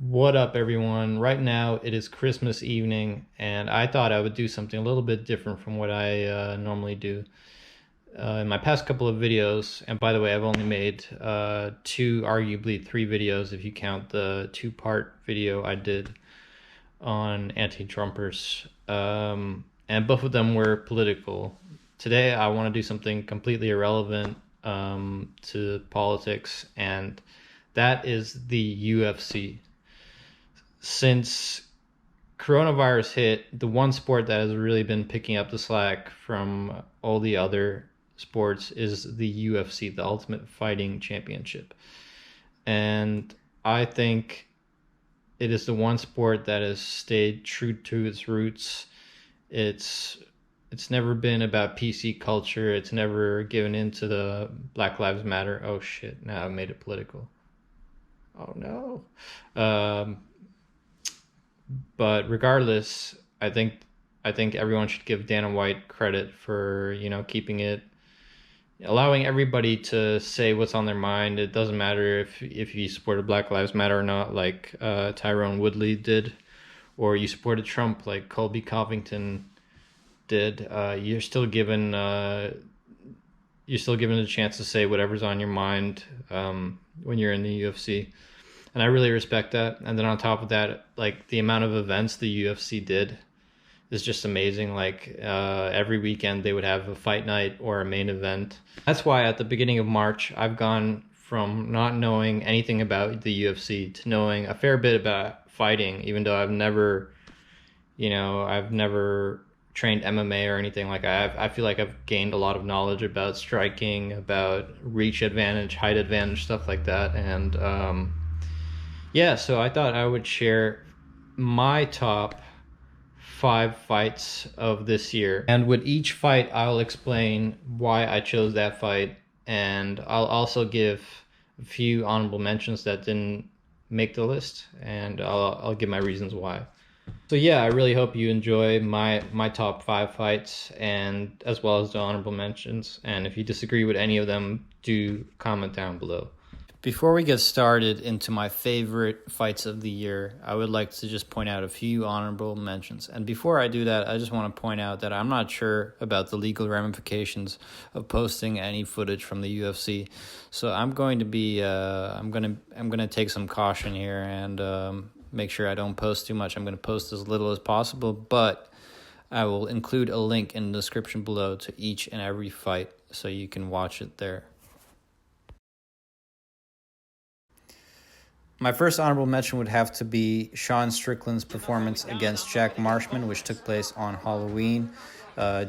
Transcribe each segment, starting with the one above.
What up, everyone? Right now, it is Christmas evening, and I thought I would do something a little bit different from what I normally do. In my past couple of videos, and by the way, I've only made two, arguably three videos if you count the two-part video I did on anti-Trumpers, and both of them were political. Today, I want to do something completely irrelevant to politics, and that is the UFC. Since coronavirus hit, the one sport that has really been picking up the slack from all the other sports is the UFC, the Ultimate Fighting Championship. And I think it is the one sport that has stayed true to its roots. It's it's never been about PC culture. It's never given into the Black Lives Matter. Oh shit, now I made it political. Oh no. Um, but regardless, I think everyone should give Dana White credit for keeping it, allowing everybody to say what's on their mind. It doesn't matter if you supported Black Lives Matter or not, like Tyron Woodley did, or you supported Trump like Colby Covington did. You're still given a chance to say whatever's on your mind when you're in the UFC, and I really respect that. And then on top of that, like the amount of events the UFC did is just amazing. Like every weekend they would have a fight night or a main event. That's why at the beginning of March I've gone from not knowing anything about the UFC to knowing a fair bit about fighting, even though I've never trained MMA or anything. Like I feel like I've gained a lot of knowledge about striking, about reach advantage, height advantage, stuff like that. And yeah, so I thought I would share my top five fights of this year. And with each fight, I'll explain why I chose that fight. And I'll also give a few honorable mentions that didn't make the list. And I'll give my reasons why. So yeah, I really hope you enjoy my top five fights, and as well as the honorable mentions. And if you disagree with any of them, do comment down below. Before we get started into my favorite fights of the year, I would like to just point out a few honorable mentions. And before I do that, I just want to point out that I'm not sure about the legal ramifications of posting any footage from the UFC. So I'm going to be I'm going to take some caution here and make sure I don't post too much. I'm going to post as little as possible, but I will include a link in the description below to each and every fight so you can watch it there. My first honorable mention would have to be Sean Strickland's performance against Jack Marshman, which took place on Halloween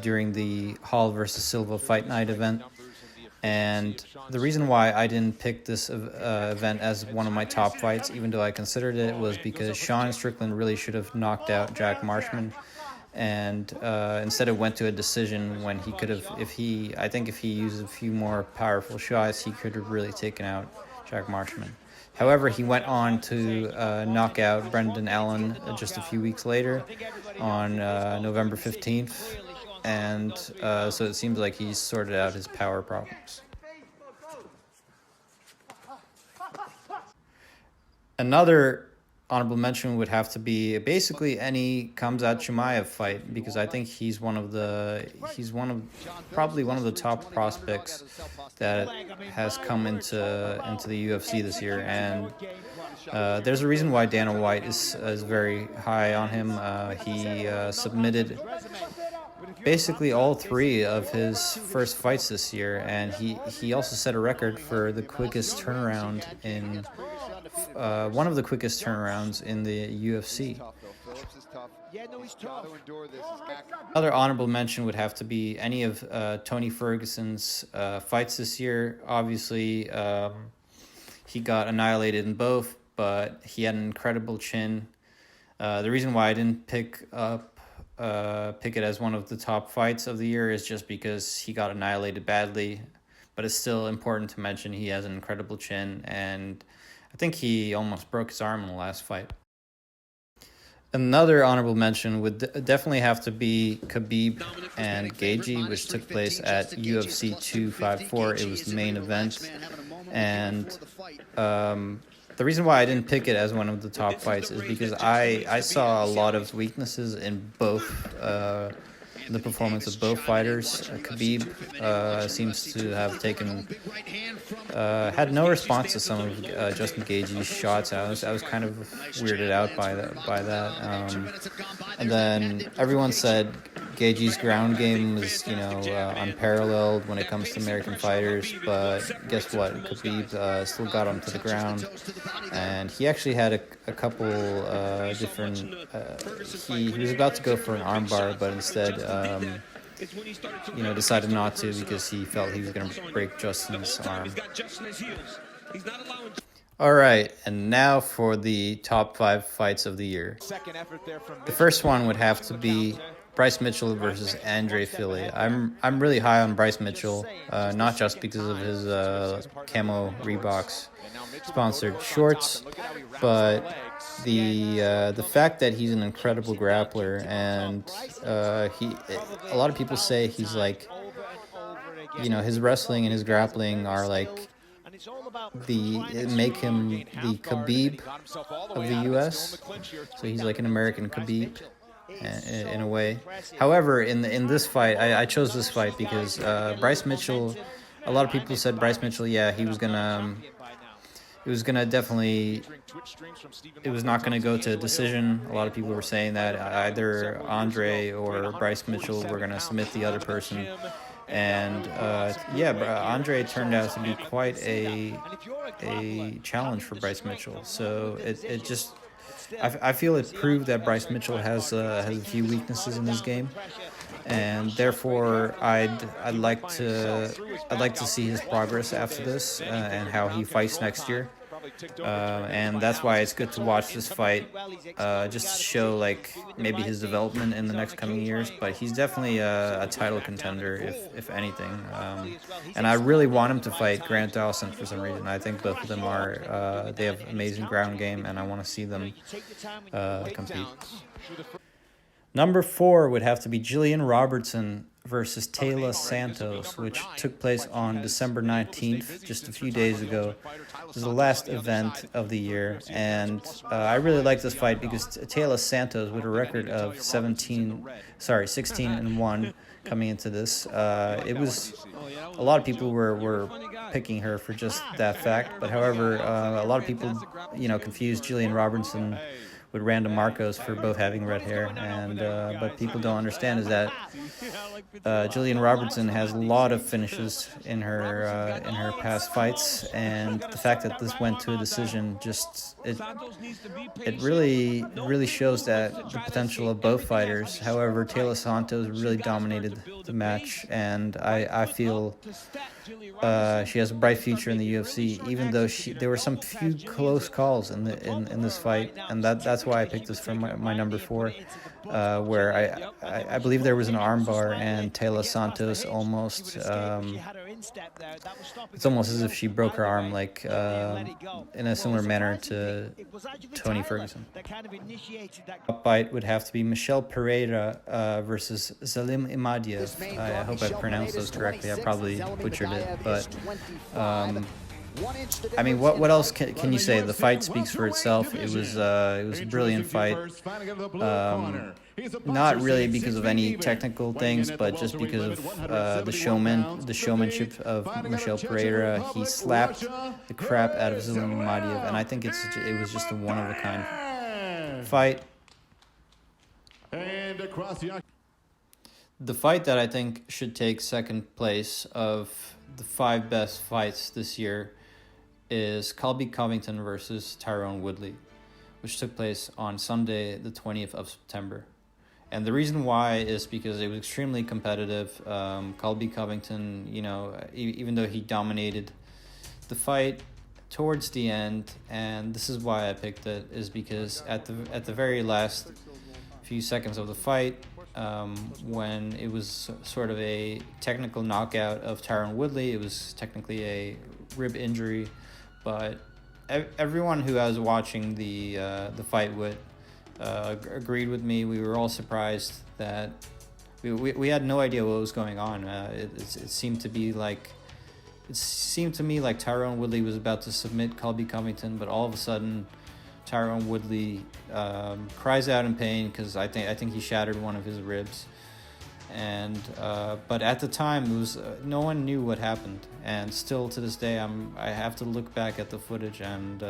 during the Hall versus Silva Fight Night event. And the reason why I didn't pick this event as one of my top fights, even though I considered it, was because Sean Strickland really should have knocked out Jack Marshman. And instead it went to a decision when he could have, if he used a few more powerful shots, he could have really taken out Jack Marshman. However, he went on to knock out Brendan Allen just a few weeks later on November 15th. And so it seems like he's sorted out his power problems. Another honorable mention would have to be basically any Khamzat Chimaev fight, because I think he's probably one of the top prospects that has come into the UFC this year. And there's a reason why Dana White is very high on him. He submitted basically all three of his first fights this year, and he also set a record for the quickest turnaround in one of the quickest turnarounds in the UFC. Another honorable mention would have to be any of Tony Ferguson's fights this year. Obviously, he got annihilated in both, but he had an incredible chin. The reason why I didn't pick it as one of the top fights of the year is just because he got annihilated badly, but it's still important to mention he has an incredible chin, and I think he almost broke his arm in the last fight. Another honorable mention would definitely have to be Khabib and Gaethje, which took place at UFC 254. It was the main event, and The reason why I didn't pick it as one of the top fights is because I saw a lot of weaknesses in both the performance of both fighters. Khabib seems to have had no response to some of Justin Gaethje's shots. I was kind of weirded out by that. And then everyone said Gaethje's ground game was, unparalleled when it comes to American fighters. But guess what? Khabib still got him to the ground, and he actually had a couple different. He was about to go for an armbar, but instead, decided not to because he felt he was going to break Justin's arm. All right, and now for the top 5 fights of the year. The first one would have to be Bryce Mitchell versus Andre Fili. I'm really high on Bryce Mitchell, not just because of his camo Reeboks sponsored shorts, but the fact that he's an incredible grappler, and a lot of people say he's like, his wrestling and his grappling are like make him the Khabib of the U.S. So he's like an American Khabib in a way. However, in this fight, I chose this fight because Bryce Mitchell. A lot of people said Bryce Mitchell. Yeah, he was gonna definitely. It was not gonna go to a decision. A lot of people were saying that either Andre or Bryce Mitchell were gonna submit the other person. And Andre turned out to be quite a challenge for Bryce Mitchell. So it just, I feel it proved that Bryce Mitchell has a few weaknesses in his game, and therefore I'd like to see his progress after this and how he fights next year. And that's why it's good to watch this fight, just to show like maybe his development in the next coming years. But he's definitely a title contender, if anything. And I really want him to fight Grant Dawson for some reason. I think both of them they have amazing ground game, and I want to see them compete. Number 4 would have to be Gillian Robertson versus Taila Santos, which took place on December 19th, just a few days ago. It was the last event of the year, and I really like this fight because Taila Santos, with a record of 16-1 coming into this, it was a lot of people were picking her for just that fact. But however, a lot of people, confused Gillian Robertson with Randa Marcos for both having red hair, and but people don't understand is that Gillian Robertson has a lot of finishes in her past fights, and the fact that this went to a decision it really shows that the potential of both fighters. However, Taila Santos really dominated the match, and I feel she has a bright future in the UFC, even though there were some few close calls in this fight, and that's why I picked this for my number 4, where I believe there was an armbar and Taila Santos almost it's almost as if she broke her arm, like in a similar manner to Tony Ferguson. Top fight would have to be Michel Pereira versus Zelim Imadaev. I hope I pronounced those correctly. I probably butchered it, but I mean, what else can you say? The fight speaks for itself. It was a brilliant fight. Not really because of any technical things, but just because of the showmanship of Michel Pereira. He slapped the crap out of Zelim Imadaev, and I think it was just a one-of-a-kind fight. The fight that I think should take second place of the 5 best fights this year is Colby Covington versus Tyron Woodley, which took place on Sunday, the 20th of September. And the reason why is because it was extremely competitive. Colby Covington, even though he dominated the fight towards the end, and this is why I picked it, is because at the very last few seconds of the fight, when it was sort of a technical knockout of Tyron Woodley, it was technically a rib injury, but everyone who I was watching the fight with agreed with me. We were all surprised that we had no idea what was going on. It seemed to be like it seemed to me like Tyron Woodley was about to submit Colby Covington, but all of a sudden Tyron Woodley cries out in pain because I think he shattered one of his ribs. And but at the time, it was no one knew what happened, and still to this day, I have to look back at the footage, and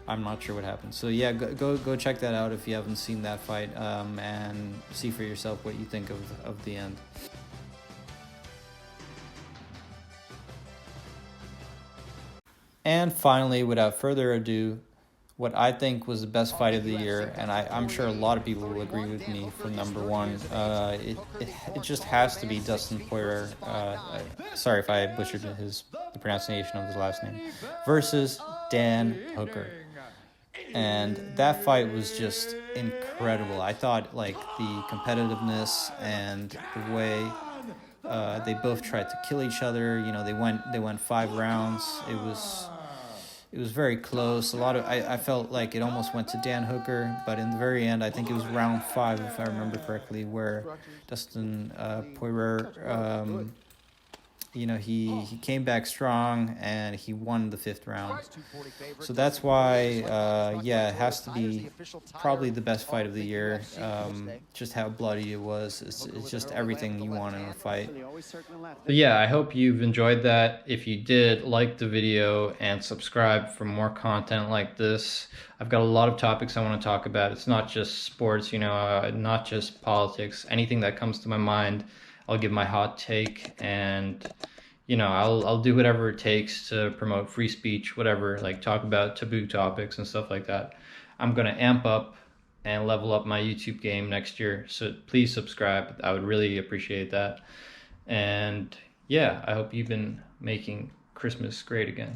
I'm not sure what happened. So yeah, go check that out if you haven't seen that fight, and see for yourself what you think of the end. And finally, without further ado, what I think was the best fight of the year, and I'm sure a lot of people will agree with me for number one. It just has to be Dustin Poirier. Sorry if I butchered the pronunciation of his last name. Versus Dan Hooker. And that fight was just incredible. I thought like the competitiveness and the way they both tried to kill each other. You know, they went 5 rounds. It was very close. I felt like it almost went to Dan Hooker, but in the very end, I think it was round 5, if I remember correctly, where Dustin Poirier, he came back strong and he won the 5th round. So that's why, it has to be probably the best fight of the year. Just how bloody it was. It's just everything you want in a fight. But yeah, I hope you've enjoyed that. If you did, like the video and subscribe for more content like this. I've got a lot of topics I want to talk about. It's not just sports, not just politics. Anything that comes to my mind, I'll give my hot take, and I'll do whatever it takes to promote free speech, whatever, like talk about taboo topics and stuff like that. I'm going to amp up and level up my YouTube game next year, so please subscribe. I would really appreciate that. And yeah, I hope you've been making Christmas great again.